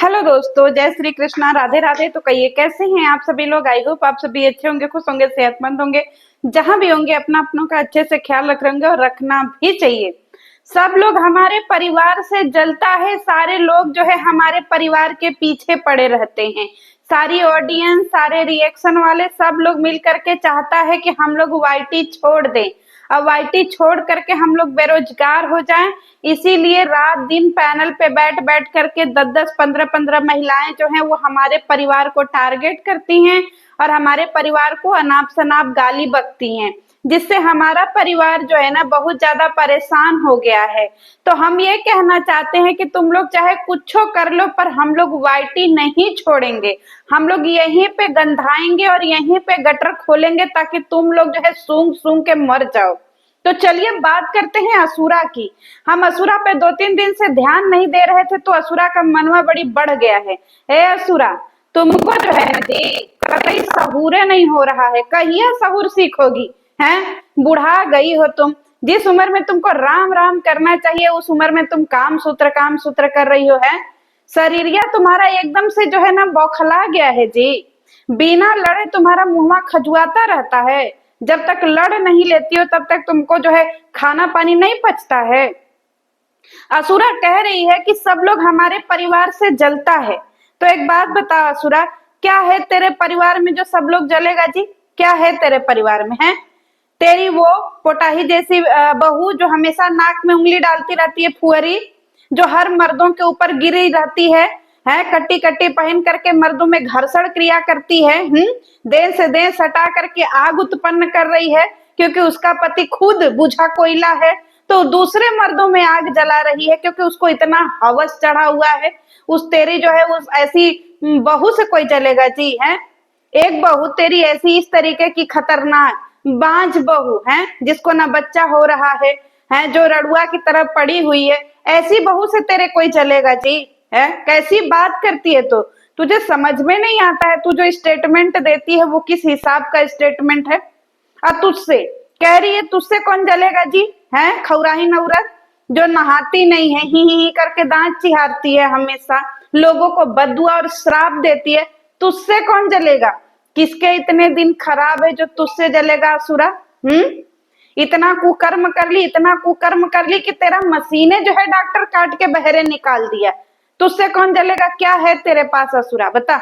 Hello दोस्तों, जय श्री कृष्णा, राधे राधे। तो कहिए कैसे हैं आप सभी लोग। आई होप आप सभी अच्छे होंगे, खुश होंगे, सेहतमंद होंगे। जहां भी होंगे अपना अपनों का अच्छे से ख्याल रख रहे होंगे और रखना भी चाहिए। सब लोग हमारे परिवार से जलता है, सारे लोग जो है हमारे परिवार के पीछे पड़े रहते हैं। सारी ऑडियंस, सारे रिएक्शन वाले सब लोग मिल करके चाहता है कि हम लोग वाईटी छोड़ दें। अब वाईटी छोड़ करके हम लोग बेरोजगार हो जाएं। इसीलिए रात दिन पैनल पे बैठ बैठ करके 10-10, 15-15 महिलाएं जो हैं वो हमारे परिवार को टारगेट करती हैं और हमारे परिवार को अनाप शनाप गाली बकती हैं, जिससे हमारा परिवार जो है ना बहुत ज्यादा परेशान हो गया है। तो हम ये कहना चाहते हैं कि तुम लोग चाहे कुछ कर लो, पर हम लोग वाईटी नहीं छोड़ेंगे। हम लोग यहीं पे गंधाएंगे और यहीं पे गटर खोलेंगे ताकि तुम लोग जो है सूंघ सूंघ के मर जाओ। तो चलिए बात करते हैं असुरा की। हम असुरा पे 2-3 दिन से ध्यान नहीं दे रहे थे, तो असुरा का मनवा बड़ी बढ़ गया है। हे असुरा, तुमको जो है जी कतई सहूरे नहीं हो रहा है। कहिए सहूर सीखोगी? हैं, बुढ़ा गई हो तुम। जिस उम्र में तुमको राम राम करना चाहिए उस उम्र में तुम काम सूत्र कर रही हो। है शरीरिया तुम्हारा एकदम से जो है ना बौखला गया है जी। बिना लड़े तुम्हारा मुंहवा खजुआता रहता है। जब तक लड़ नहीं लेती हो तब तक तुमको जो है खाना पानी नहीं पचता है। असुरा कह रही है कि सब लोग हमारे परिवार से जलता है। तो एक बात बता असुरा, क्या है तेरे परिवार में जो सब लोग जलेगा जी? क्या है तेरे परिवार में? है तेरी वो पोटाही जैसी बहू जो हमेशा नाक में उंगली डालती रहती है, फुहरी, जो हर मर्दों के ऊपर गिरी रहती है कट्टी कट्टी पहन करके मर्दों में घर्षण क्रिया करती है। देह से देह सटा करके आग उत्पन्न कर रही है, क्योंकि उसका पति खुद बुझा कोयला है। तो दूसरे मर्दों में आग जला रही है क्योंकि उसको इतना हवस चढ़ा हुआ है। उस तेरी जो है उस ऐसी बहू से कोई जलेगा जी? है एक बहू तेरी ऐसी इस तरीके की खतरनाक बांझ बहू है, जिसको ना बच्चा हो रहा है जो रड़ुआ की तरफ पड़ी हुई है, ऐसी बहू से तेरे कोई चलेगा जी? है कैसी बात करती है? तो तुझे समझ में नहीं आता है, तू जो स्टेटमेंट देती है वो किस हिसाब का स्टेटमेंट है? और तुझसे कह रही है, तुझसे कौन जलेगा जी? है खौराही नवरत जो नहाती नहीं है, ही करके दांत चिहारती है, हमेशा लोगों को बदुआ और श्राप देती है। तुझसे कौन जलेगा? किसके इतने दिन खराब है जो तुझसे जलेगा असुरा? इतना कुकर्म कर ली, इतना कुकर्म कर ली कि तेरा मसीने जो है डॉक्टर काट के बहरे निकाल दिया। तुझसे कौन जलेगा? क्या है तेरे पास असुरा? बता,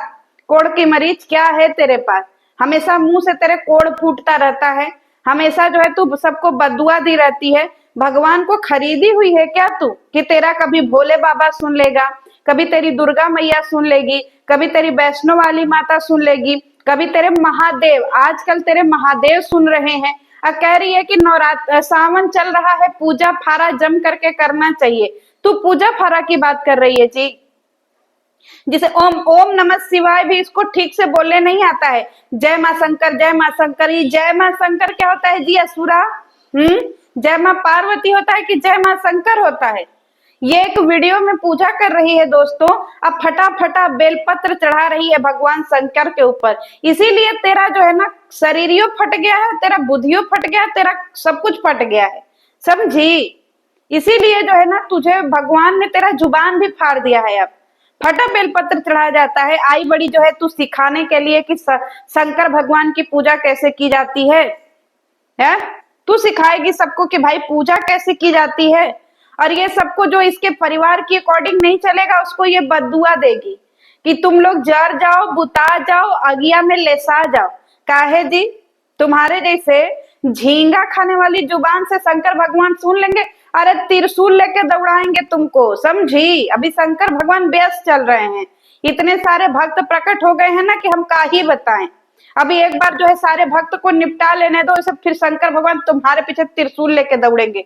कोड़ की मरीज क्या है तेरे पास? हमेशा मुंह से तेरे कोड़ फूटता रहता है, हमेशा जो है तू सबको बदुआ दी रहती है। भगवान को खरीदी हुई है क्या तू कि तेरा कभी भोले बाबा सुन लेगा, कभी तेरी दुर्गा मैया सुन लेगी, कभी तेरी वैष्णो वाली माता सुन लेगी, कभी तेरे महादेव, आजकल तेरे महादेव सुन रहे हैं। और कह रही है कि नवरात्र सावन चल रहा है, पूजा फारा जम करके करना चाहिए। तू पूजा फारा की बात कर रही है जी, जिसे ओम ओम नमः शिवाय भी इसको ठीक से बोलने नहीं आता है। जय माँ शंकर, जय माँ शंकर। ये जय माँ शंकर क्या होता है जी असुरा? जय माँ पार्वती होता है कि जय माँ शंकर होता है? ये एक वीडियो में पूजा कर रही है दोस्तों, अब फटाफटा बेलपत्र चढ़ा रही है भगवान शंकर के ऊपर। इसीलिए तेरा जो है ना शरीरियो फट गया है, तेरा बुद्धियो फट गया है, तेरा सब कुछ फट गया है, समझी? इसीलिए जो है ना तुझे भगवान ने तेरा जुबान भी फाड़ दिया है। अब फटा बेलपत्र चढ़ाया जाता है। आई बड़ी जो है तू सिखाने के लिए कि शंकर भगवान की पूजा कैसे की जाती है? तू सिखाएगी सबको कि भाई पूजा कैसे की जाती है। और ये सबको जो इसके परिवार की अकॉर्डिंग नहीं चलेगा उसको ये बददुआ देगी कि तुम लोग जर जाओ, बुता जाओ, अगिया में लेसा जाओ। काहे जी? तुम्हारे जैसे झींगा खाने वाली जुबान से शंकर भगवान सुन लेंगे, अरे त्रिशूल लेके दौड़ाएंगे तुमको, समझी? अभी शंकर भगवान व्यस्त चल रहे हैं, इतने सारे भक्त प्रकट हो गए हैं ना कि हम का ही बताएं। अभी एक बार जो है सारे भक्त को निपटा लेने दो, सब फिर शंकर भगवान तुम्हारे पीछे त्रिशूल लेके दौड़ेंगे।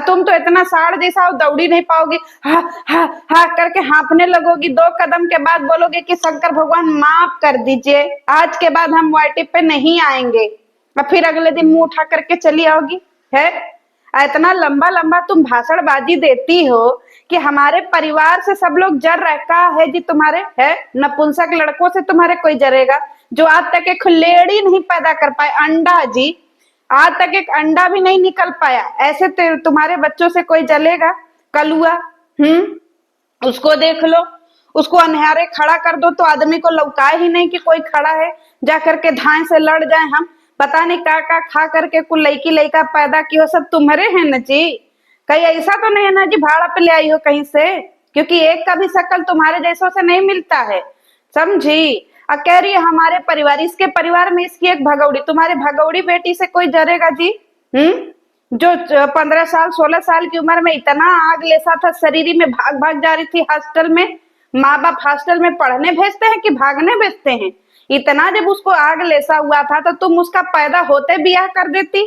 तुम तो इतना साढ़ जैसा हो, दौड़ी नहीं पाओगी, हा हा हा करके हाँफने लगोगी। 2 कदम के बाद बोलोगे कि शंकर भगवान माफ कर दीजिए, आज के बाद हम वाईटी पे नहीं आएंगे। और फिर अगले दिन मुंह उठा करके चली आओगी। है इतना लंबा लंबा तुम भाषणबाजी देती हो कि हमारे परिवार से सब लोग जर रखा है जी तुम्हारे। है नपुंसक लड़कों से तुम्हारे कोई जरेगा जो आज तक एक लेड़ी नहीं पैदा कर पाए, अंडा जी, आज तक एक अंडा भी नहीं निकल पाया, ऐसे तुम्हारे बच्चों से कोई जलेगा? कलुआ, उसको देख लो, उसको अनहारे खड़ा कर दो तो आदमी को लौकाए ही नहीं कि कोई खड़ा है, जा करके धाए से लड़ जाए हम। पता नहीं का खा करके कुल लड़की लड़का पैदा की हो, सब तुम्हारे हैं न जी। कहीं ऐसा तो नहीं है ना जी भाड़ा पे ले आई हो कहीं से, क्योंकि एक का भी शक्ल तुम्हारे जैसों से नहीं मिलता है, समझी। कह रही है हमारे परिवार, इसके परिवार में इसकी एक भगौड़ी, तुम्हारे भगौड़ी बेटी से कोई डरेगा जी? जो 15 साल 16 साल की उम्र में इतना आग लेसा था शरीर में, भाग भाग जा रही थी हॉस्टल में। माँ बाप हॉस्टल में पढ़ने भेजते हैं कि भागने भेजते हैं? इतना जब उसको आग लेसा हुआ था तो तुम उसका पैदा होते ब्याह कर देती।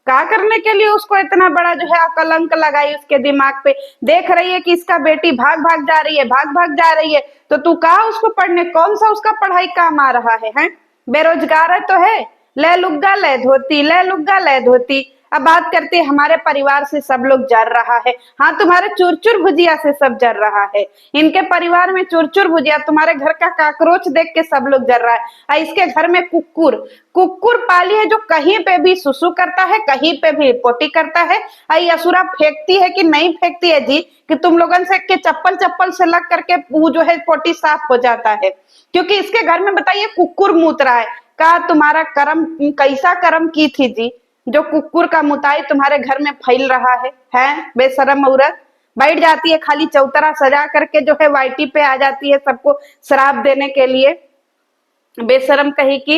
क्या करने के लिए उसको इतना बड़ा जो है कलंक लगाई उसके दिमाग पे? देख रही है कि इसका बेटी भाग भाग जा रही है, भाग भाग जा रही है, तो तू कहा उसको पढ़ने, कौन सा उसका पढ़ाई काम आ रहा है, हैं? बेरोजगार है तो है, ले लुग्गा ले धोती, ले लुग्गा ले धोती। अब बात करते हैं हमारे परिवार से सब लोग जर रहा है। हाँ, तुम्हारे चुरचुर भुजिया से सब जर रहा है। इनके परिवार में चुरचुर भुजिया, तुम्हारे घर का काकरोच देख के सब लोग जर रहा है। और इसके घर में कुकुर, कुकुर पाली है जो कहीं पे भी सुसु करता है, कहीं पे भी पोटी करता है। आई असुरा फेंकती है कि नहीं फेंकती है जी, कि तुम लोगन से के चप्पल चप्पल से लग करके वो जो है पोटी साफ हो जाता है, क्योंकि इसके घर में बताइए कुकुर मूत रहा है। का तुम्हारा कर्म, कैसा कर्म की थी जी जो कुकुर का मुताई तुम्हारे घर में फैल रहा है? बेशरम औरत बैठ जाती है खाली चौतरा सजा करके जो है वाईटी पे आ जाती है सबको श्राप देने के लिए, बेशरम कही की।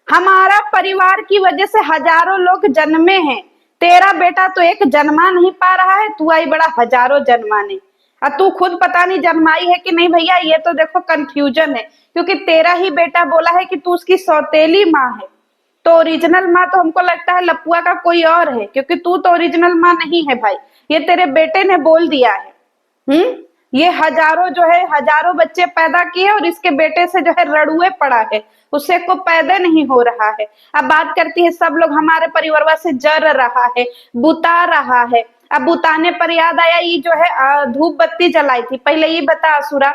हमारा परिवार की वजह से हजारों लोग जन्मे हैं, तेरा बेटा तो एक जन्मा नहीं पा रहा है, तू आई बड़ा हजारों जन्माने। और तू खुद पता नहीं जन्माई है कि नहीं भैया, ये तो देखो कंफ्यूजन है, क्योंकि तेरा ही बेटा बोला है कि तू उसकी सौतेली माँ है, तो ओरिजिनल माँ तो हमको लगता है लपुआ का कोई और है, क्योंकि तू तो ओरिजिनल माँ नहीं है भाई, ये तेरे बेटे ने बोल दिया है। ये हजारों जो है हजारों बच्चे पैदा किए और इसके बेटे से जो है रड़ुए पड़ा है, उससे को पैदा नहीं हो रहा है। अब बात करती है सब लोग हमारे परिवार से जर रहा है, बुता रहा है। अब बुताने पर याद आया, ये जो है धूप बत्ती जलाई थी, पहले ये बता असुरा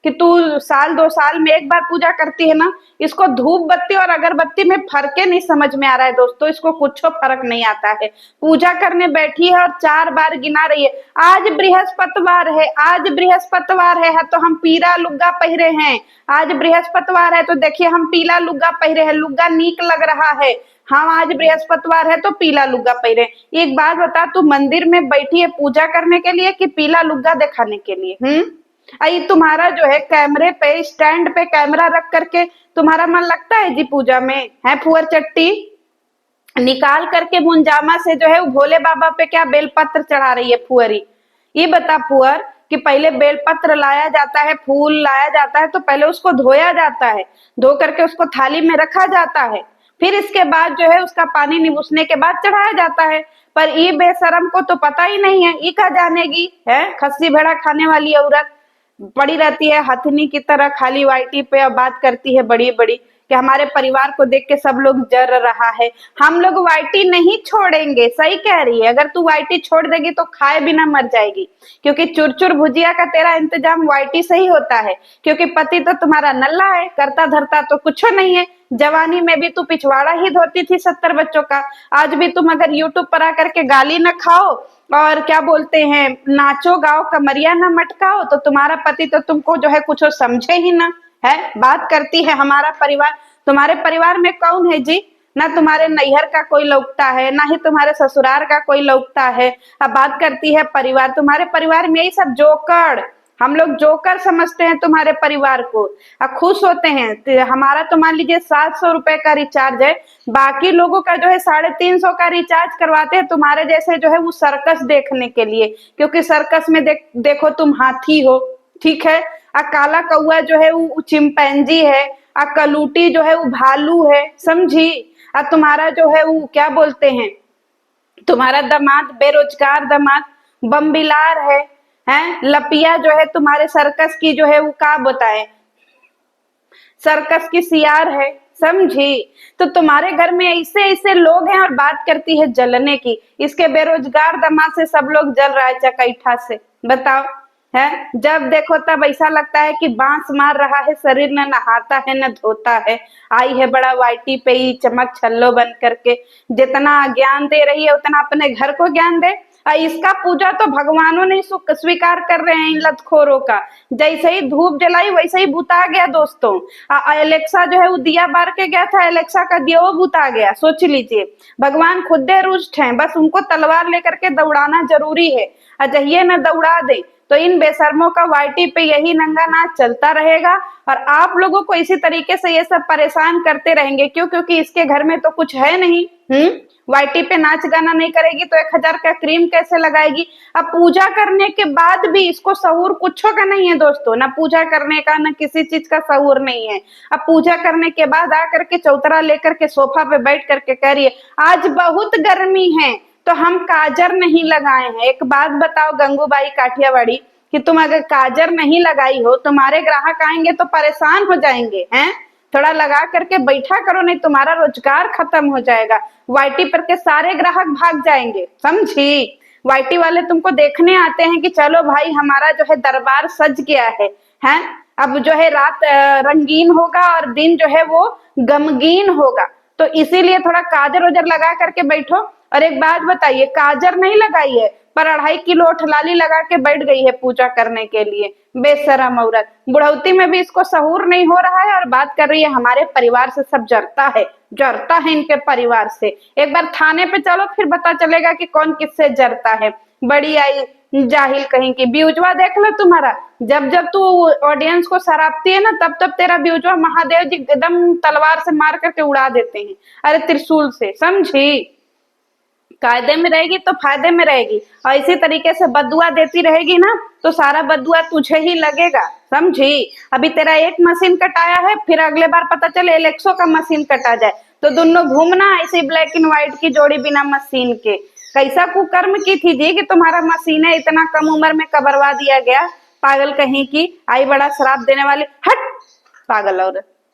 कि तू साल 2 साल में एक बार पूजा करती है ना, इसको धूप बत्ती और अगरबत्ती में फर्क नहीं समझ में आ रहा है दोस्तों, इसको कुछ फर्क नहीं आता है। पूजा करने बैठी है और 4 बार गिना रही है, आज बृहस्पतिवार है, आज बृहस्पतिवार है तो हम पीला लुग्गा पहरे हैं, आज बृहस्पतिवार है तो देखिए हम पीला लुग्गा पहरे हैं, लुग्गा नीक लग रहा है, हाँ आज बृहस्पतिवार है तो पीला लुग्गा पहरे। एक बात बता, तू मंदिर में बैठी है पूजा करने के लिए कि पीला लुग्गा दिखाने के लिए? आई तुम्हारा जो है कैमरे पे, स्टैंड पे कैमरा रख करके तुम्हारा मन लगता है जी पूजा में? है फुअर चट्टी निकाल करके मुंजामा से जो है वो भोले बाबा पे क्या बेलपत्र चढ़ा रही है फुअरी? ये बता फुअर कि पहले बेलपत्र लाया जाता है, फूल लाया जाता है तो पहले उसको धोया जाता है, धो करके उसको थाली में रखा जाता है, फिर इसके बाद जो है उसका पानी निबुसने के बाद चढ़ाया जाता है। पर ये बेशरम को तो पता ही नहीं है, ये कहा जानेगी है खस्सी भेड़ा खाने वाली औरत, पड़ी रहती है हथनी की तरह खाली वाईटी पे और बात करती है बड़ी बड़ी कि हमारे परिवार को देख के सब लोग जर रहा है। हम लोग वाईटी नहीं छोड़ेंगे, सही कह रही है, अगर तू वाईटी छोड़ देगी तो खाए बिना मर जाएगी, क्योंकि चुरचुर भुजिया का तेरा इंतजाम वाईटी से ही होता है, क्योंकि पति तो तुम्हारा नल्ला है, करता धरता तो कुछ नहीं है। जवानी में भी तू पिछवाड़ा ही धोती थी 70 बच्चों का, आज भी तुम अगर यूट्यूब पर आकर के गाली न खाओ और क्या बोलते हैं नाचो गाओ कमरिया ना मटकाओ तो तुम्हारा पति तो तुमको जो है कुछ समझे ही ना है। बात करती है हमारा परिवार, तुम्हारे परिवार में कौन है जी? ना तुम्हारे नैहर का कोई लौकता है, ना ही तुम्हारे ससुराल का कोई लौकता है। अब बात करती है परिवार, तुम्हारे परिवार में यही सब जोकर, हम लोग जोकर समझते हैं तुम्हारे परिवार को, अब खुश होते हैं। तो हमारा तो मान लीजिए 700 रुपए का रिचार्ज है, बाकी लोगों का जो है 350 का रिचार्ज करवाते हैं तुम्हारे जैसे जो है वो सर्कस देखने के लिए, क्योंकि सर्कस में देखो तुम हाथी हो, ठीक है, आ काला कौआ जो है वो चिंपैंजी है, आ कलूटी जो है वो भालू है, समझी। आ तुम्हारा जो है वो क्या बोलते हैं, तुम्हारा दामाद बेरोजगार दामाद बम्बिलार है, हैं लपिया जो है तुम्हारे सर्कस की जो है वो का बताए, सर्कस की सियार है, समझी। तो तुम्हारे घर में ऐसे ऐसे लोग हैं और बात करती है जलने की, इसके बेरोजगार दामाद से सब लोग जल रहा है चकैठा से, बताओ है। जब देखो तब ऐसा लगता है कि बांस मार रहा है, शरीर न नहाता है न धोता है, आई है बड़ा वाईटी पे ही चमक छल्लो बन करके, जितना ज्ञान दे रही है उतना अपने घर को ज्ञान दे, इसका पूजा तो भगवानों ने स्वीकार कर रहे हैं इन लतखोरों का। जैसे ही धूप जलाई वैसे ही बुता गया दोस्तों। एलेक्सा जो है वो दिया बार के गया था, एलेक्सा का दिया वो बुता गया, सोच लीजिए। भगवान खुद रुष्ट हैं, बस उनको तलवार लेकर के दौड़ाना जरूरी है। अजहिए न दौड़ा दे तो इन बेशर्मों का वाईटी पे यही नंगा नाच चलता रहेगा और आप लोगों को इसी तरीके से ये सब परेशान करते रहेंगे। क्यों? क्योंकि इसके घर में तो कुछ है नहीं। वाईटी पे नाच गाना नहीं करेगी तो 1000 का क्रीम कैसे लगाएगी? अब पूजा करने के बाद भी इसको सहूर कुछ का नहीं है दोस्तों, ना पूजा करने का ना किसी चीज का सहूर नहीं है। अब पूजा करने के बाद आकर के चौतरा लेकर के सोफा पे बैठ करके कह रही है आज बहुत गर्मी है तो हम काजर नहीं लगाए हैं। एक बात बताओ गंगूबाई काठियावाड़ी, कि तुम अगर काजर नहीं लगाई हो तुम्हारे ग्राहक आएंगे तो परेशान हो जाएंगे हैं। थोड़ा लगा करके बैठा करो, नहीं तुम्हारा रोजगार खत्म हो जाएगा। वाईटी पर के सारे ग्राहक भाग जाएंगे, समझी? वाईटी वाले तुमको देखने आते हैं कि चलो भाई हमारा जो है दरबार सज गया है, हैं? अब जो है रात रंगीन होगा और दिन जो है वो गमगीन होगा, तो इसीलिए थोड़ा काजर वजर लगा करके बैठो। और एक बात बताइए, काजर नहीं लगाई है पर 2.5 किलो ओठलाली लगा के बैठ गई है पूजा करने के लिए, बेशरम औरत। बुढ़ौती में भी इसको सहूर नहीं हो रहा है और बात कर रही है हमारे परिवार से सब जरता है इनके परिवार से। एक बार थाने पे चलो फिर पता चलेगा कि कौन किससे जरता है। बड़ी आई जाहिल कहीं की। ब्यूजवा देख लो तुम्हारा, जब जब तू ऑडियंस को सरापती है ना तब तब तेरा ब्यूजवा महादेव जी एकदम तलवार से मार करके उड़ा देते हैं, अरे त्रिशूल से, समझी? कायदे में रहेगी तो फायदे में रहेगी और इसी तरीके से बदुआ देती रहेगी ना तो सारा बदुआ तुझे ही लगेगा, समझी? अभी तेरा एक मशीन कटाया है, फिर अगले बार पता चले एलेक्सो का मशीन कटा जाए तो दोनों घूमना ऐसे ब्लैक एंड व्हाइट की जोड़ी बिना मशीन के। कैसा कुकर्म की थी जी कि तुम्हारा मशीन है इतना कम उम्र में कबरवा दिया गया। पागल कहीं की, आई बड़ा शराब देने वाली, हट पागल औरत।